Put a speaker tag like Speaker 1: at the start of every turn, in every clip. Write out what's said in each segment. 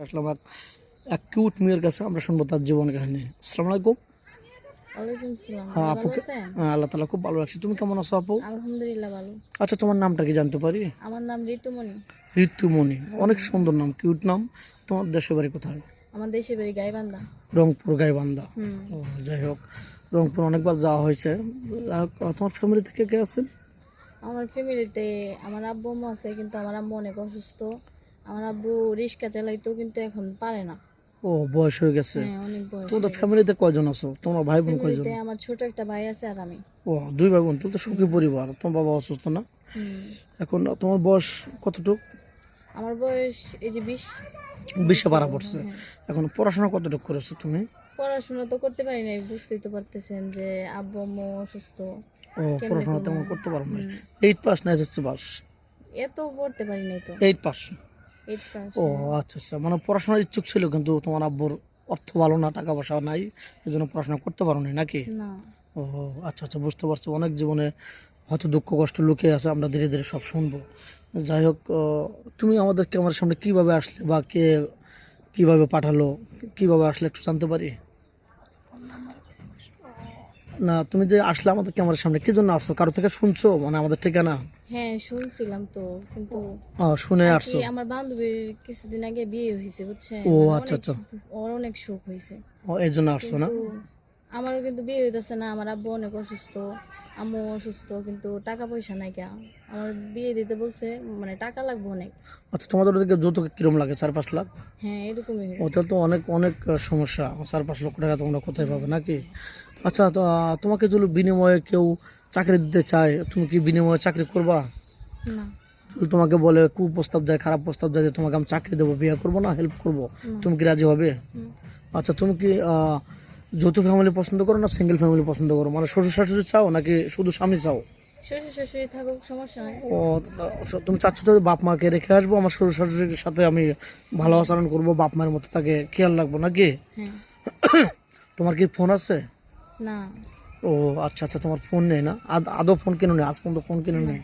Speaker 1: আসলাম এক কিউট মেয়ের কাছে, আমরা শুনবো তার জীবন কাহিনী। আসসালামু আলাইকুম।
Speaker 2: ওয়ালাইকুম সালাম।
Speaker 1: হ্যাঁ
Speaker 2: ভালো
Speaker 1: আপুকে,
Speaker 2: আছেন?
Speaker 1: আল্লাহ তালা খুব ভালো রাখছি। তুমি কেমন আছো আপু?
Speaker 2: আলহামদুলিল্লাহ ভালো।
Speaker 1: আচ্ছা, তোমার নামটা কি জানতে পারি?
Speaker 2: আমার নাম ঋতুমণি।
Speaker 1: ঋতুমণি, অনেক সুন্দর নাম, কিউট নাম। তোমার দেশের বাড়ি কোথায়?
Speaker 2: আমার দেশের বাড়ি গাইবান্ধা।
Speaker 1: রংপুর, গাইবান্ধা।
Speaker 2: হুম।
Speaker 1: ও, যাই হোক, রংপুর অনেকবার যাওয়া হয়েছে। তোমার ফ্যামিলি থেকে কে আছেন?
Speaker 2: আমার ফ্যামিলিতে আমার আব্বু আম্মু আছে, কিন্তু আমার আম্মু অনেক অসুস্থ। আমার আব্বু রিক্সা চালাইতো, কিন্তু এখন পারে না।
Speaker 1: ও, বয়স হয়ে গেছে।
Speaker 2: হ্যাঁ, অনেক বয়স
Speaker 1: তোমাদের
Speaker 2: হয়ে গেছে।
Speaker 1: ফ্যামিলিতে কয়জন আছো? তোমার ভাই বোন কয়জন?
Speaker 2: ফ্যামিলিতে আমার ছোট একটা ভাই আছে আর আমি।
Speaker 1: ও, দুই ভাই বোন, তাহলে তো সুখী পরিবার। তোমার বাবা অসুস্থ না?
Speaker 2: হুম।
Speaker 1: এখন তোমার বয়স কতটুকু?
Speaker 2: আমার বয়স এই যে 20।
Speaker 1: 20-এ পারা পড়ছে।
Speaker 2: হ্যাঁ।
Speaker 1: এখন পড়াশোনা কতটুকু করেছো তুমি?
Speaker 2: পড়াশোনা তো করতে পারি নাই, বুঝতেই তো পারতেছেন যে আব্বু আম্মু অসুস্থ।
Speaker 1: ও,
Speaker 2: কেমনে
Speaker 1: পড়াশোনা
Speaker 2: করবো?
Speaker 1: তেমন করতে পারো না।
Speaker 2: হুম।
Speaker 1: 8 পাস না এসএসসি পাস?
Speaker 2: এত পড়তে পারি নাই তো।
Speaker 1: 8 পাস।
Speaker 2: 8 পাস।
Speaker 1: ও আচ্ছা আচ্ছা, মানে পড়াশোনার ইচ্ছুক ছিল, কিন্তু তোমার আব্বুর অর্থ ভালো না, টাকা পয়সা নাই, এই জন্য পড়াশোনা করতে পারো না নাকি?
Speaker 2: না।
Speaker 1: ও আচ্ছা আচ্ছা, বুঝতে পারছি। অনেক জীবনে হয়তো দুঃখ কষ্ট লুকিয়ে আছে, আমরা ধীরে ধীরে সব শুনবো। যাই হোক, তুমি আমাদের ক্যামেরার সামনে কিভাবে আসলে, বা কে কিভাবে পাঠালো, কিভাবে আসলে একটু জানতে পারি? না, তুমি যে আসলে আমাদের ক্যামেরার সামনে কি জন্য আসছো? কারো থেকে শুনছো, মানে আমাদের ঠিকানা?
Speaker 2: হ্যাঁ, শুনছিলাম তো, কিন্তু
Speaker 1: শুনে
Speaker 2: আর কি
Speaker 1: আসছো?
Speaker 2: আমার বান্ধবীর কিছুদিন আগে বিয়ে হয়েছে, বুঝছেন?
Speaker 1: ও
Speaker 2: মানে
Speaker 1: আচ্ছা
Speaker 2: অনেক
Speaker 1: আচ্ছা,
Speaker 2: ওর অনেক শোক হয়েছে।
Speaker 1: এই জন্য আসছো না?
Speaker 2: কিন্তু আমারও কিন্তু বিয়ে হইতেছে না, আমার আব্বু অনেক অসুস্থ, আম্মু অসুস্থ, কিন্তু টাকা পয়সা নাই কে। আমার বিয়ে দিতে বলছে, মানে টাকা লাগবে অনেক।
Speaker 1: আচ্ছা, তোমাদের ওদিকে যৌতুক কিরম লাগে? 4-5 লাখ?
Speaker 2: হ্যাঁ, এরকমই।
Speaker 1: ওটা তো অনেক অনেক সমস্যা। 4-5 লক্ষ টাকা তোমরা কোথায় পাবে নাকি? আচ্ছা, তো তোমাকে যদি বিনিময়ে কেউ চাকরি দিতে চায়, তুমি কি বিনিময়ে চাকরি করবা?
Speaker 2: না।
Speaker 1: যদি তোমাকে বলে, কুপ্রস্তাব দেয়, খারাপ প্রস্তাব দেয় যে তোমাকে আমি চাকরি দেবো, বিয়ে করবো না, হেল্প করবো,
Speaker 2: না।
Speaker 1: তুমি কি রাজি হবে?
Speaker 2: হুম।
Speaker 1: আচ্ছা, তুমি কি যৌথ ফ্যামিলি পছন্দ করো না সিঙ্গেল ফ্যামিলি পছন্দ করো? মানে শ্বশুর শাশুড়ি চাও নাকি শুধু স্বামী চাও?
Speaker 2: শ্বশুর শাশুড়ি থাকুক, সমস্যা নাই।
Speaker 1: ও, তুমি চাচ্ছ যে বাপ মাকে রেখে আসবো, আমার শ্বশুর শাশুড়ির সাথে আমি ভালো আচরণ করবো, বাপ মায়ের মতো তাকে খেয়াল রাখবো নাকি?
Speaker 2: হ্যাঁ।
Speaker 1: তোমার কি ফোন আছে?
Speaker 2: না।
Speaker 1: ও আচ্ছা আচ্ছা, তোমার ফোন নেই না? আদৌ ফোন কিনে নেই? আজ পর্যন্ত ফোন কিনে
Speaker 2: না।
Speaker 1: নেই?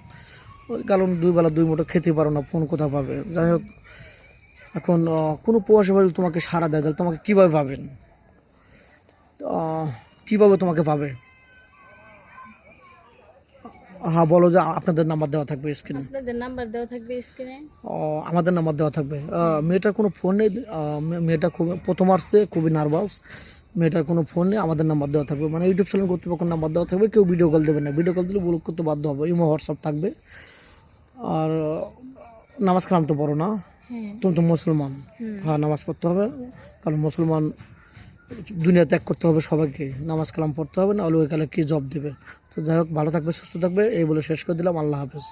Speaker 1: ওই কারণ 2 বেলা 2 মুঠো খেতে পারো না, ফোন কোথাও পাবে? যাই হোক, এখন কোনো প্রবাসী বাড়ি তোমাকে সাড়া দেয়, তাহলে তোমাকে কীভাবে পাবেন? কীভাবে তোমাকে পাবে? হ্যাঁ, বলো যে আপনাদের নাম্বার দেওয়া থাকবে স্ক্রিনে।
Speaker 2: আপনাদের নাম্বার দেওয়া থাকবে স্ক্রিনে।
Speaker 1: আমাদের নাম্বার দেওয়া থাকবে। মেয়েটার কোনো ফোন নেই। মেয়েটা খুব প্রথম আসছে, খুবই নার্ভাস। মেয়েটার কোনো ফোন নেই, আমাদের নাম্বার দেওয়া থাকবে, মানে ইউটিউব চ্যানেল কর্তৃপক্ষের নাম্বার দেওয়া থাকবে। কেউ ভিডিও কল দেবে না, ভিডিও কল দিলে ব্লক করতে বাধ্য হবে। ইমো হোয়াটসঅ্যাপ থাকবে। আর নামাজ কালাম তো পড়ো না?
Speaker 2: হ্যাঁ।
Speaker 1: তুমি তো মুসলমান।
Speaker 2: হুম।
Speaker 1: হ্যাঁ, নামাজ পড়তে হবে, কারণ মুসলমান দুনিয়া ত্যাগ করতে হবে সবাইকে, নামাজ কালাম পড়তে হবে, না হলে ওই কালে কি জব দেবে? তো যাই হোক, ভালো থাকবে, সুস্থ থাকবে, এই বলে শেষ করে দিলাম। আল্লাহ হাফেজ।